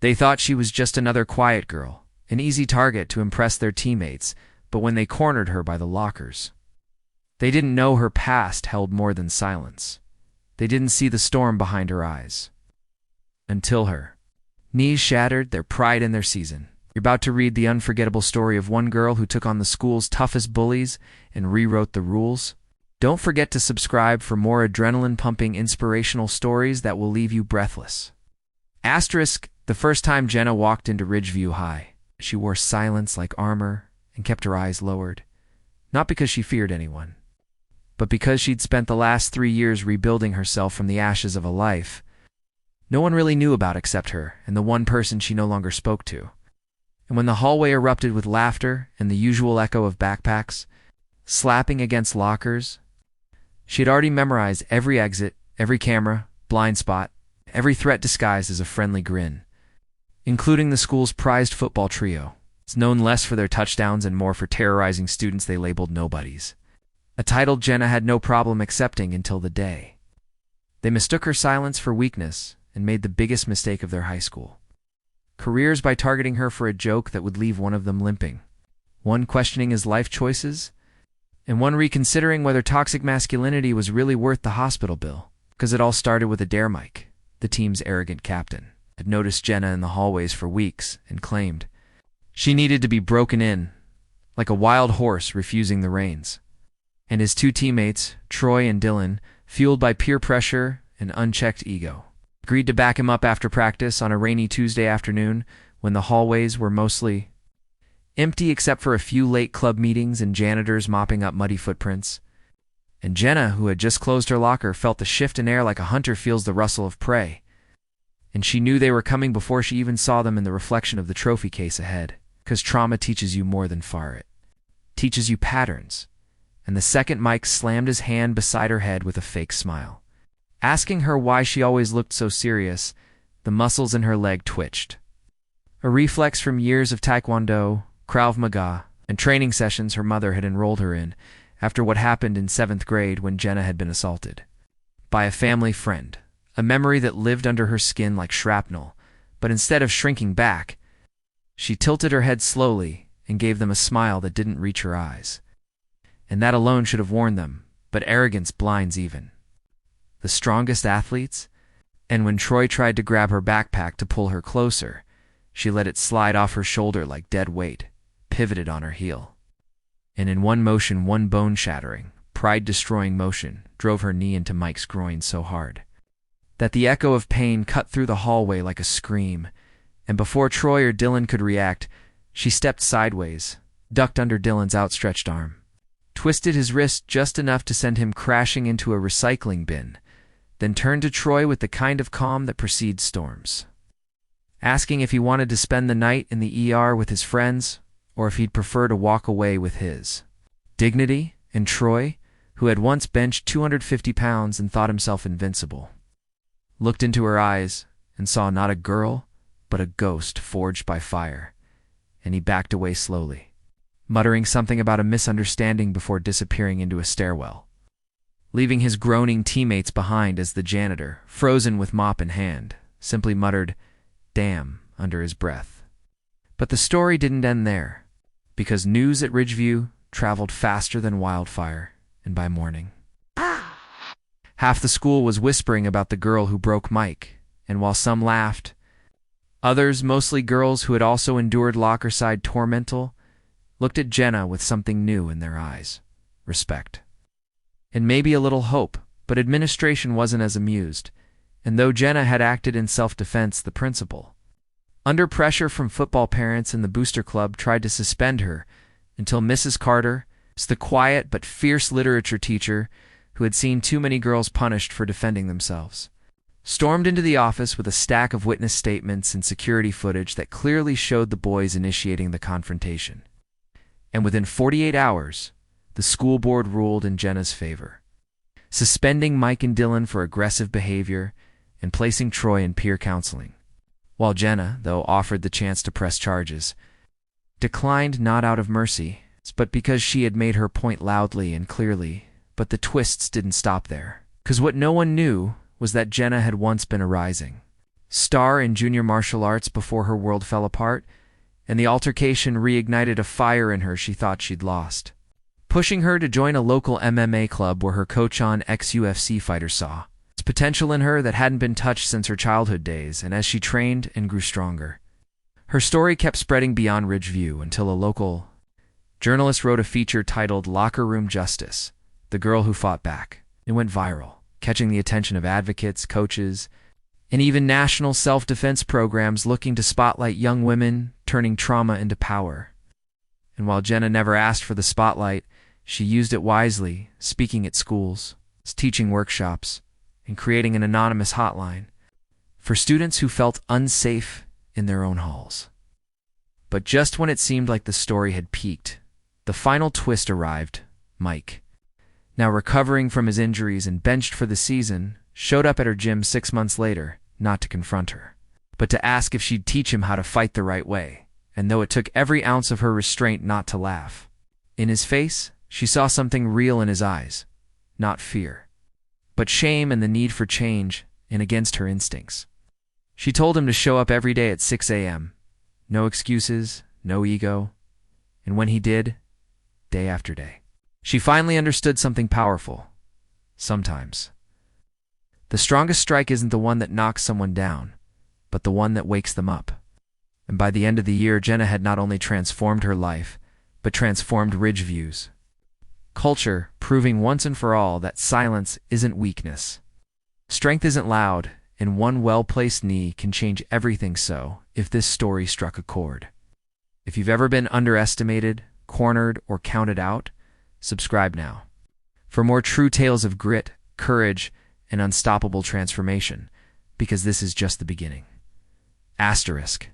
They thought she was just another quiet girl, an easy target to impress their teammates, but when they cornered her by the lockers, they didn't know her past held more than silence. They didn't see the storm behind her eyes. Until her knees shattered, their pride in their season. You're about to read the unforgettable story of one girl who took on the school's toughest bullies and rewrote the rules. Don't forget to subscribe for more adrenaline-pumping inspirational stories that will leave you breathless. Asterisk, the first time Jenna walked into Ridgeview High, she wore silence like armor and kept her eyes lowered. Not because she feared anyone, but because she'd spent the last 3 years rebuilding herself from the ashes of a life no one really knew about except her and the one person she no longer spoke to. And when the hallway erupted with laughter and the usual echo of backpacks slapping against lockers, she had already memorized every exit, every camera, blind spot, every threat disguised as a friendly grin, including the school's prized football trio. It's known less for their touchdowns and more for terrorizing students they labeled nobodies. A title Jenna had no problem accepting until the day they mistook her silence for weakness and made the biggest mistake of their high school careers by targeting her for a joke that would leave one of them limping, one questioning his life choices, and one reconsidering whether toxic masculinity was really worth the hospital bill. Because it all started with Adair Mike, the team's arrogant captain, had noticed Jenna in the hallways for weeks and claimed she needed to be broken in, like a wild horse refusing the reins. And his two teammates, Troy and Dylan, fueled by peer pressure and unchecked ego, agreed to back him up after practice on a rainy Tuesday afternoon when the hallways were mostly empty except for a few late club meetings and janitors mopping up muddy footprints. And Jenna, who had just closed her locker, felt the shift in air like a hunter feels the rustle of prey. And she knew they were coming before she even saw them in the reflection of the trophy case ahead. Because trauma teaches you more than fire it. Teaches you patterns. And the second Mike slammed his hand beside her head with a fake smile, asking her why she always looked so serious, the muscles in her leg twitched. A reflex from years of Taekwondo, Krav Maga, and training sessions her mother had enrolled her in after what happened in 7th grade when Jenna had been assaulted by a family friend, a memory that lived under her skin like shrapnel, but instead of shrinking back, she tilted her head slowly and gave them a smile that didn't reach her eyes. And that alone should have warned them, but arrogance blinds even the strongest athletes. And when Troy tried to grab her backpack to pull her closer, she let it slide off her shoulder like dead weight, pivoted on her heel. And in one motion, one bone-shattering, pride-destroying motion, drove her knee into Mike's groin so hard that the echo of pain cut through the hallway like a scream. And before Troy or Dylan could react, she stepped sideways, ducked under Dylan's outstretched arm, twisted his wrist just enough to send him crashing into a recycling bin, then turned to Troy with the kind of calm that precedes storms, asking if he wanted to spend the night in the ER with his friends or if he'd prefer to walk away with his dignity. And Troy, who had once benched 250 pounds and thought himself invincible, looked into her eyes and saw not a girl, but a ghost forged by fire, and he backed away slowly, muttering something about a misunderstanding before disappearing into a stairwell, leaving his groaning teammates behind as the janitor, frozen with mop in hand, simply muttered, "Damn," under his breath. But the story didn't end there, because news at Ridgeview traveled faster than wildfire, and by morning, half the school was whispering about the girl who broke Mike, and while some laughed, others, mostly girls who had also endured locker-side tormental, looked at Jenna with something new in their eyes, respect. And maybe a little hope, but administration wasn't as amused, and though Jenna had acted in self-defense, the principal, under pressure from football parents and the booster club, tried to suspend her until Mrs. Carter, the quiet but fierce literature teacher who had seen too many girls punished for defending themselves, stormed into the office with a stack of witness statements and security footage that clearly showed the boys initiating the confrontation. And within 48 hours, the school board ruled in Jenna's favor, suspending Mike and Dylan for aggressive behavior and placing Troy in peer counseling, while Jenna, though offered the chance to press charges, declined not out of mercy, but because she had made her point loudly and clearly. But the twists didn't stop there, because what no one knew was that Jenna had once been a rising, star in junior martial arts before her world fell apart, and the altercation reignited a fire in her she thought she'd lost, pushing her to join a local MMA club where her coach on ex-UFC fighter saw potential in her that hadn't been touched since her childhood days, and as she trained and grew stronger, her story kept spreading beyond Ridgeview until a local journalist wrote a feature titled "Locker Room Justice: The Girl Who Fought Back." It went viral, catching the attention of advocates, coaches, and even national self-defense programs looking to spotlight young women turning trauma into power. And while Jenna never asked for the spotlight, she used it wisely, speaking at schools, teaching workshops, and creating an anonymous hotline for students who felt unsafe in their own halls. But just when it seemed like the story had peaked, the final twist arrived. Mike, now recovering from his injuries and benched for the season, showed up at her gym 6 months later, not to confront her, but to ask if she'd teach him how to fight the right way, and though it took every ounce of her restraint not to laugh. In his face, she saw something real in his eyes, not fear, but shame and the need for change and against her instincts. She told him to show up every day at 6 a.m. No excuses, no ego. And when he did, day after day, she finally understood something powerful. Sometimes the strongest strike isn't the one that knocks someone down, but the one that wakes them up. And by the end of the year, Jenna had not only transformed her life, but transformed Ridgeview's culture, proving once and for all that silence isn't weakness. Strength isn't loud, and one well-placed knee can change everything. So, if this story struck a chord, if you've ever been underestimated, cornered, or counted out, subscribe now for more true tales of grit, courage, and unstoppable transformation, because this is just the beginning. Asterisk.